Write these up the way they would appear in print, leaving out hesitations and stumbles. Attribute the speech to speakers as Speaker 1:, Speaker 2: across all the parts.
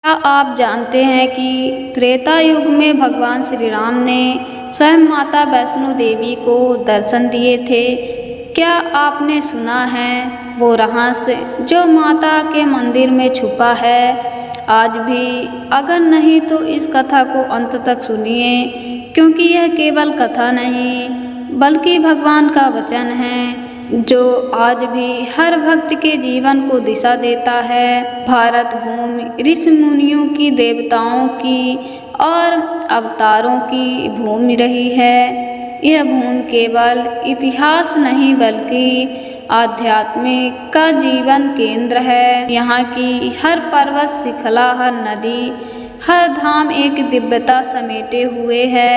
Speaker 1: क्या आप जानते हैं कि त्रेता युग में भगवान श्री राम ने स्वयं माता वैष्णो देवी को दर्शन दिए थे? क्या आपने सुना है वो रहस्य जो माता के मंदिर में छुपा है आज भी? अगर नहीं तो इस कथा को अंत तक सुनिए, क्योंकि यह केवल कथा नहीं बल्कि भगवान का वचन है जो आज भी हर भक्त के जीवन को दिशा देता है। भारत भूमि ऋषि मुनियों की, देवताओं की और अवतारों की भूमि रही है। यह भूमि केवल इतिहास नहीं बल्कि आध्यात्मिक का जीवन केंद्र है। यहाँ की हर पर्वत शिखला, हर नदी, हर धाम एक दिव्यता समेटे हुए है।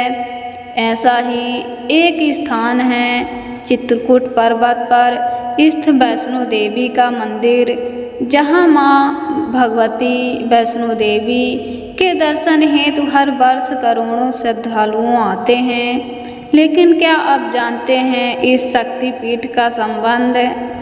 Speaker 1: ऐसा ही एक स्थान है चित्रकूट पर्वत पर स्थित वैष्णो देवी का मंदिर, जहाँ माँ भगवती वैष्णो देवी के दर्शन हेतु हर वर्ष करोड़ों श्रद्धालुओं आते हैं। लेकिन क्या आप जानते हैं इस शक्तिपीठ का संबंध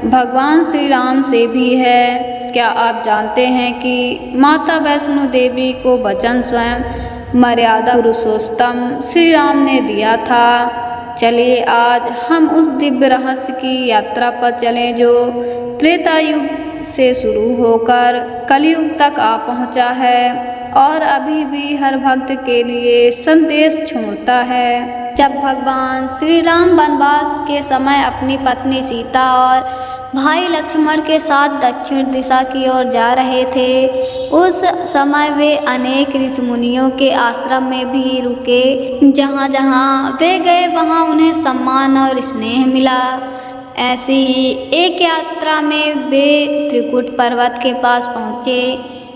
Speaker 1: भगवान श्री राम से भी है? क्या आप जानते हैं कि माता वैष्णो देवी को वचन स्वयं मर्यादा पुरुषोत्तम श्री राम ने दिया था? चलिए आज हम उस दिव्य रहस्य की यात्रा पर चलें जो त्रेता युग से शुरू होकर कलयुग तक आ पहुंचा है और अभी भी हर भक्त के लिए संदेश छोड़ता है। जब भगवान श्री राम वनवास के समय अपनी पत्नी सीता और भाई लक्ष्मण के साथ दक्षिण दिशा की ओर जा रहे थे, उस समय वे अनेक ऋषि मुनियों के आश्रम में भी रुके। जहाँ जहाँ वे गए वहाँ उन्हें सम्मान और स्नेह मिला। ऐसी ही एक यात्रा में वे त्रिकुट पर्वत के पास पहुँचे।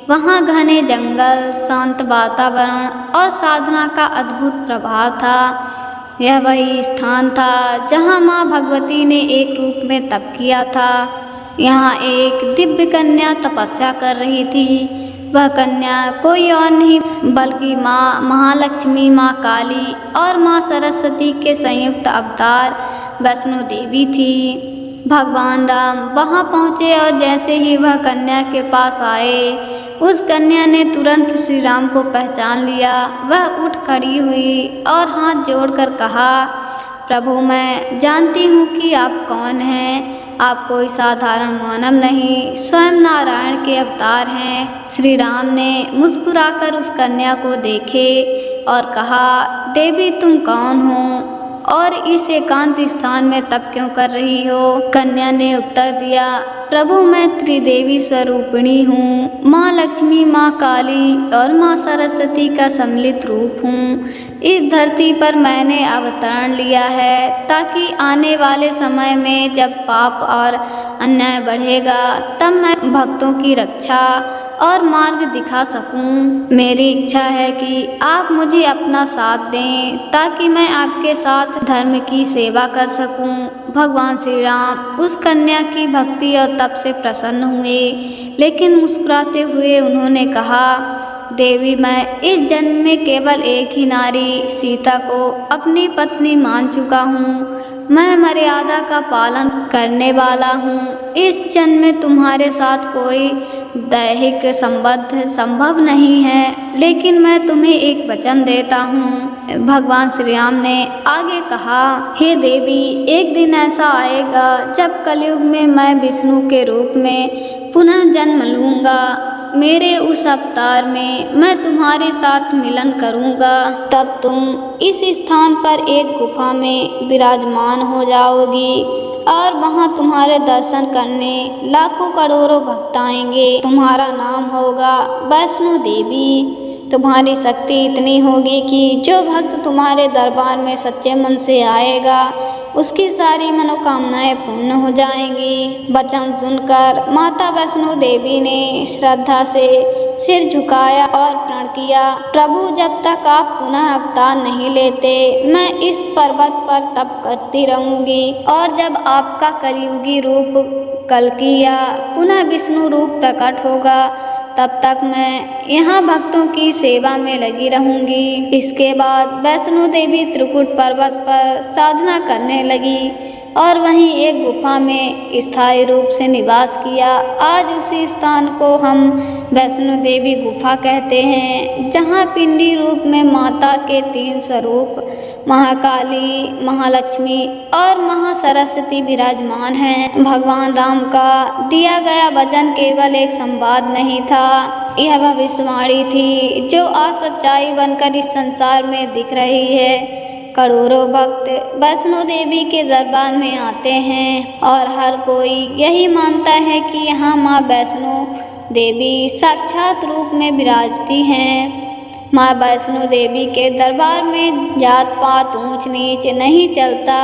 Speaker 1: वहाँ घने जंगल, शांत वातावरण और साधना का अद्भुत प्रभाव था। यह वही स्थान था जहाँ माँ भगवती ने एक रूप में तप किया था। यहाँ एक दिव्य कन्या तपस्या कर रही थी। वह कन्या कोई और नहीं बल्कि माँ महालक्ष्मी, माँ काली और माँ सरस्वती के संयुक्त अवतार वैष्णो देवी थी। भगवान राम वहाँ पहुँचे और जैसे ही वह कन्या के पास आए, उस कन्या ने तुरंत श्री राम को पहचान लिया। वह उठ खड़ी हुई और हाथ जोड़कर कहा, प्रभु मैं जानती हूँ कि आप कौन हैं। आप कोई साधारण मानव नहीं, स्वयं नारायण के अवतार हैं। श्री राम ने मुस्कुराकर उस कन्या को देखे और कहा, देवी तुम कौन हो और इस एकांत स्थान में तप क्यों कर रही हो? कन्या ने उत्तर दिया, प्रभु मैं त्रिदेवी स्वरूपिणी हूँ, माँ लक्ष्मी, माँ काली और माँ सरस्वती का सम्मिलित रूप हूँ। इस धरती पर मैंने अवतरण लिया है ताकि आने वाले समय में जब पाप और अन्याय बढ़ेगा तब मैं भक्तों की रक्षा और मार्ग दिखा सकूं। मेरी इच्छा है कि आप मुझे अपना साथ दें ताकि मैं आपके साथ धर्म की सेवा कर सकूं। भगवान श्री राम उस कन्या की भक्ति और तप से प्रसन्न हुए, लेकिन मुस्कुराते हुए उन्होंने कहा, देवी मैं इस जन्म में केवल एक ही नारी सीता को अपनी पत्नी मान चुका हूँ। मैं मर्यादा का पालन करने वाला हूँ। इस जन्म में तुम्हारे साथ कोई दैहिक संबंध संभव नहीं है, लेकिन मैं तुम्हें एक वचन देता हूँ। भगवान श्री राम ने आगे कहा, हे देवी एक दिन ऐसा आएगा जब कलयुग में मैं विष्णु के रूप में पुनः जन्म लूँगा। मेरे उस अवतार में मैं तुम्हारे साथ मिलन करूँगा। तब तुम इस स्थान पर एक गुफा में विराजमान हो जाओगी और वहाँ तुम्हारे दर्शन करने लाखों करोड़ों भक्त आएंगे। तुम्हारा नाम होगा वैष्णो देवी। तुम्हारी शक्ति इतनी होगी कि जो भक्त तुम्हारे दरबार में सच्चे मन से आएगा उसकी सारी मनोकामनाएं पूर्ण हो जाएंगी। वचन सुनकर माता वैष्णो देवी ने श्रद्धा से सिर झुकाया और प्रण किया, प्रभु जब तक आप पुनः अवतार नहीं लेते मैं इस पर्वत पर तप करती रहूंगी और जब आपका कलयुगी रूप कल्कि या पुनः विष्णु रूप प्रकट होगा तब तक मैं यहाँ भक्तों की सेवा में लगी रहूंगी। इसके बाद वैष्णो देवी त्रिकुट पर्वत पर साधना करने लगी। और वहीं एक गुफा में स्थायी रूप से निवास किया। आज उसी स्थान को हम वैष्णो देवी गुफा कहते हैं, जहां पिंडी रूप में माता के 3 स्वरूप महाकाली, महालक्ष्मी और महासरस्वती विराजमान हैं। भगवान राम का दिया गया वचन केवल एक संवाद नहीं था, यह भविष्यवाणी थी जो आज सच्चाई बनकर इस संसार में दिख रही है। करोड़ों भक्त वैष्णो देवी के दरबार में आते हैं और हर कोई यही मानता है कि यहाँ माँ वैष्णो देवी साक्षात रूप में विराजती हैं। माँ वैष्णो देवी के दरबार में जात पात ऊंच नीच नहीं चलता,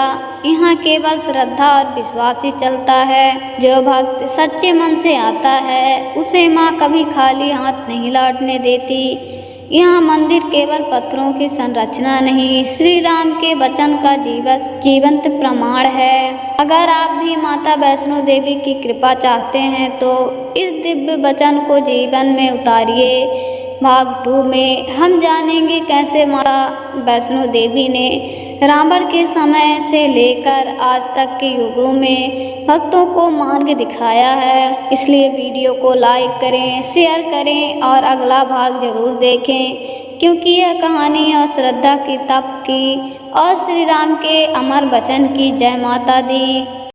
Speaker 1: यहाँ केवल श्रद्धा और विश्वास ही चलता है। जो भक्त सच्चे मन से आता है उसे माँ कभी खाली हाथ नहीं लौटने देती। यहाँ मंदिर केवल पत्थरों की संरचना नहीं, श्री राम के वचन का जीवंत प्रमाण है। अगर आप भी माता वैष्णो देवी की कृपा चाहते हैं तो इस दिव्य वचन को जीवन में उतारिए। भाग 2 में हम जानेंगे कैसे माता वैष्णो देवी ने रावण के समय से लेकर आज तक के युगों में भक्तों को मार्ग दिखाया है। इसलिए वीडियो को लाइक करें, शेयर करें और अगला भाग जरूर देखें, क्योंकि यह कहानी है श्रद्धा की, तप की और श्री राम के अमर वचन की। जय माता दी।